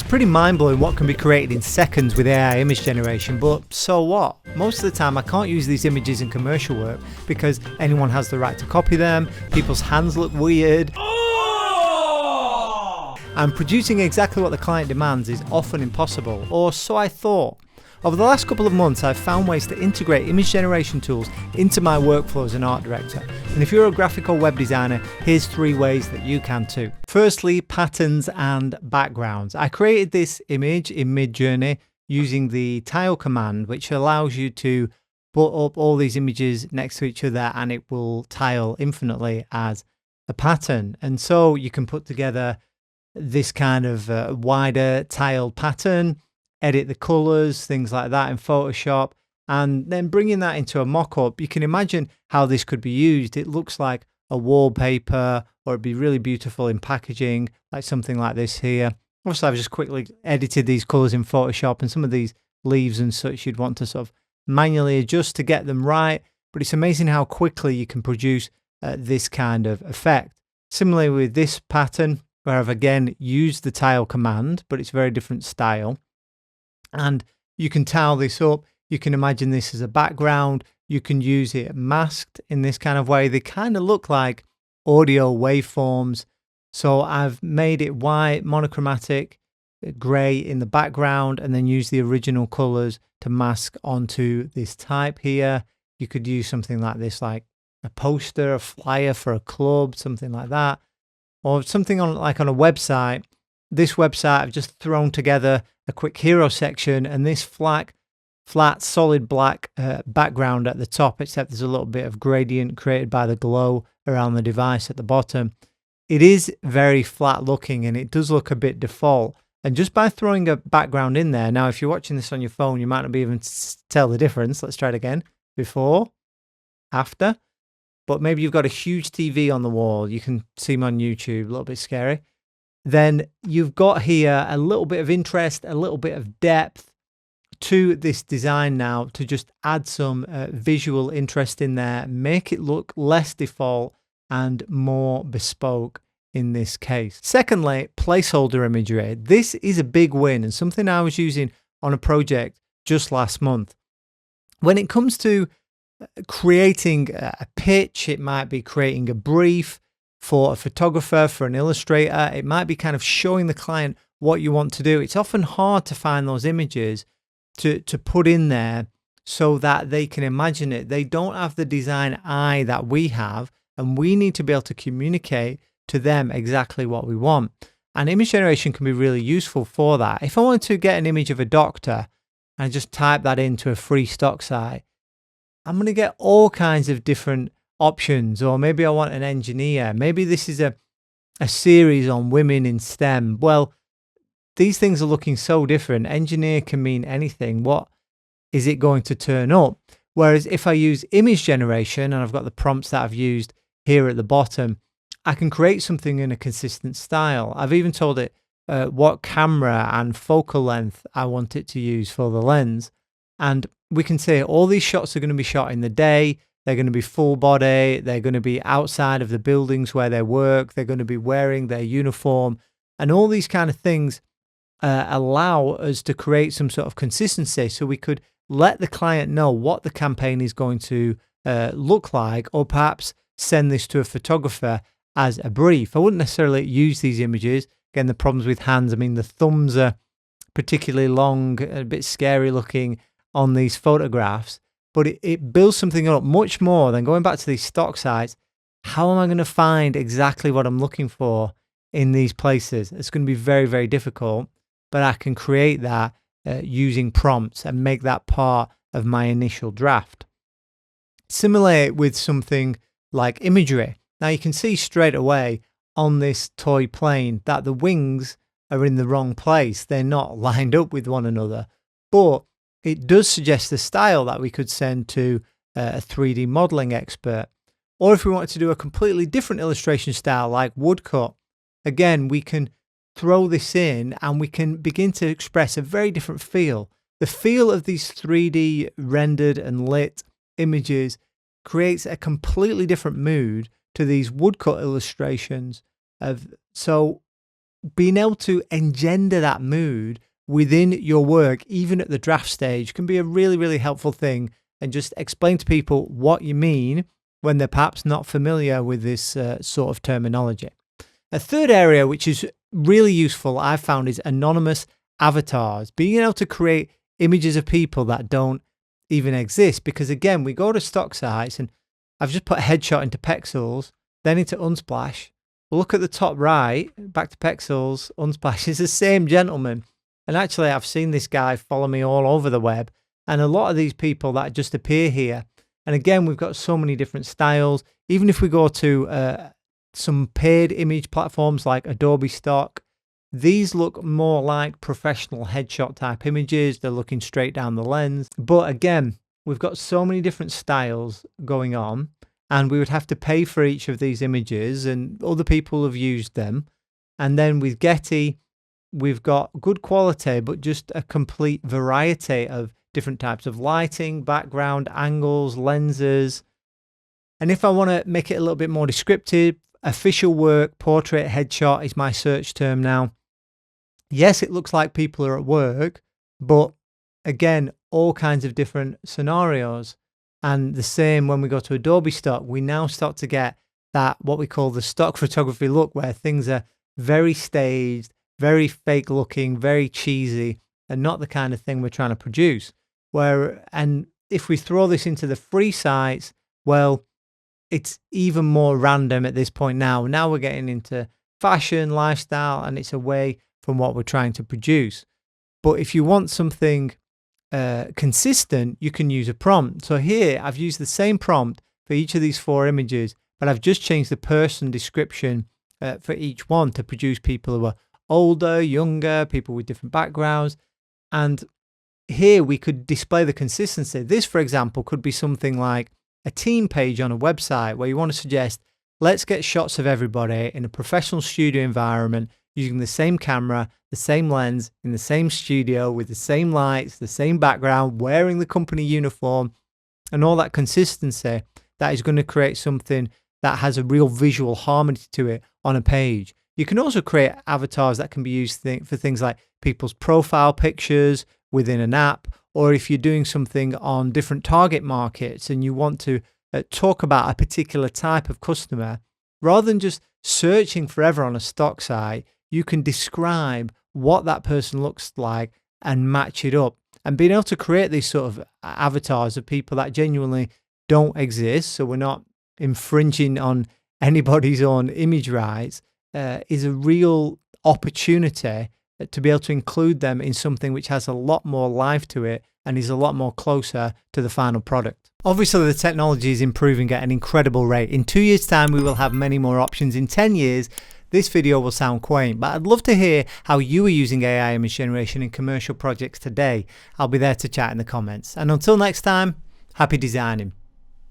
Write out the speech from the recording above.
pretty mind-blowing what can be created in seconds with AI image generation, but so what? Most of the time I can't use these images in commercial work because anyone has the right to copy them, people's hands look weird, and producing exactly what the client demands is often impossible, or so I thought. Over the last couple of months, I've found ways to integrate image generation tools into my workflow as an art director. And if you're a graphical web designer, here's 3 ways that you can too. Firstly, patterns and backgrounds. I created this image in Midjourney using the tile command, which allows you to put up all these images next to each other and it will tile infinitely as a pattern. And so you can put together this kind of wider tiled pattern, edit the colors, things like that in Photoshop, and then bringing that into a mock-up. You can imagine how this could be used. It looks like a wallpaper, or it'd be really beautiful in packaging, like something like this here. Obviously, I've just quickly edited these colors in Photoshop, and some of these leaves and such you'd want to sort of manually adjust to get them right, but it's amazing how quickly you can produce this kind of effect. Similarly with this pattern, where I've again used the tile command, but it's a very different style. And you can tile this up. You can imagine this as a background. You can use it masked in this kind of way. They kind of look like audio waveforms. So I've made it white, monochromatic, gray in the background, and then use the original colors to mask onto this type here. You could use something like this, like a poster, a flyer for a club, something like that. Or something on like on a website. This website, I've just thrown together a quick hero section and this flat solid black background at the top, except there's a little bit of gradient created by the glow around the device at the bottom. It is very flat looking and it does look a bit default. And just by throwing a background in there, now if you're watching this on your phone, you might not be even tell the difference. Let's try it again. Before, after. But maybe you've got a huge TV on the wall. You can see me on YouTube, a little bit scary. Then you've got here a little bit of interest, a little bit of depth to this design now to just add some visual interest in there, make it look less default and more bespoke in this case. Secondly, placeholder imagery. This is a big win and something I was using on a project just last month. When it comes to creating a pitch, it might be creating a brief for a photographer, for an illustrator. It might be kind of showing the client what you want to do. It's often hard to find those images to put in there so that they can imagine it. They don't have the design eye that we have, and we need to be able to communicate to them exactly what we want. And image generation can be really useful for that. If I wanted to get an image of a doctor and just type that into a free stock site, I'm going to get all kinds of different options. Or maybe I want an engineer. Maybe this is a series on women in STEM. Well, these things are looking so different. Engineer can mean anything. What is it going to turn up? Whereas if I use image generation, and I've got the prompts that I've used here at the bottom, I can create something in a consistent style. I've even told it what camera and focal length I want it to use for the lens. And we can say all these shots are going to be shot in the day. They're going to be full body. They're going to be outside of the buildings where they work. They're going to be wearing their uniform. And all these kind of things allow us to create some sort of consistency. So we could let the client know what the campaign is going to look like, or perhaps send this to a photographer as a brief. I wouldn't necessarily use these images. Again, the problems with hands. I mean, the thumbs are particularly long, a bit scary looking on these photographs, but it builds something up much more than going back to these stock sites. How am I going to find exactly what I'm looking for in these places? It's going to be very, very difficult, but I can create that using prompts and make that part of my initial draft. Similarly with something like imagery. Now you can see straight away on this toy plane that the wings are in the wrong place. They're not lined up with one another, but it does suggest a style that we could send to a 3D modeling expert. Or if we wanted to do a completely different illustration style like woodcut, again, we can throw this in and we can begin to express a very different feel. The feel of these 3D rendered and lit images creates a completely different mood to these woodcut illustrations. So being able to engender that mood within your work, even at the draft stage, can be a really, really helpful thing, and just explain to people what you mean when they're perhaps not familiar with this sort of terminology. A third area which is really useful, I've found, is anonymous avatars. Being able to create images of people that don't even exist, because again, we go to stock sites, and I've just put a headshot into Pexels, then into Unsplash. Look at the top right, back to Pexels, Unsplash. It's the same gentleman. And actually, I've seen this guy follow me all over the web, and a lot of these people that just appear here. And again, we've got so many different styles. Even if we go to some paid image platforms like Adobe Stock, these look more like professional headshot type images. They're looking straight down the lens. But again, we've got so many different styles going on, and we would have to pay for each of these images, and other people have used them. And then with Getty, we've got good quality, but just a complete variety of different types of lighting, background, angles, lenses. And if I want to make it a little bit more descriptive, official work, portrait, headshot is my search term now. Yes, it looks like people are at work, but again, all kinds of different scenarios. And the same when we go to Adobe Stock, we now start to get that, what we call the stock photography look, where things are very staged, very fake looking, very cheesy, and not the kind of thing we're trying to produce. And if we throw this into the free sites, well, it's even more random at this point now. Now we're getting into fashion, lifestyle, and it's away from what we're trying to produce. But if you want something consistent, you can use a prompt. So here I've used the same prompt for each of these 4 images, but I've just changed the person description for each one to produce people who are older, younger, people with different backgrounds. And here we could display the consistency. This, for example, could be something like a team page on a website where you want to suggest, let's get shots of everybody in a professional studio environment using the same camera, the same lens, in the same studio with the same lights, the same background, wearing the company uniform, and all that consistency that is going to create something that has a real visual harmony to it on a page. You can also create avatars that can be used for things like people's profile pictures within an app, or if you're doing something on different target markets and you want to talk about a particular type of customer, rather than just searching forever on a stock site, you can describe what that person looks like and match it up. And being able to create these sort of avatars of people that genuinely don't exist, so we're not infringing on anybody's own image rights, is a real opportunity to be able to include them in something which has a lot more life to it and is a lot more closer to the final product. Obviously, the technology is improving at an incredible rate. In 2 years' time, we will have many more options. In 10 years, this video will sound quaint, but I'd love to hear how you are using AI image generation in commercial projects today. I'll be there to chat in the comments. And until next time, happy designing.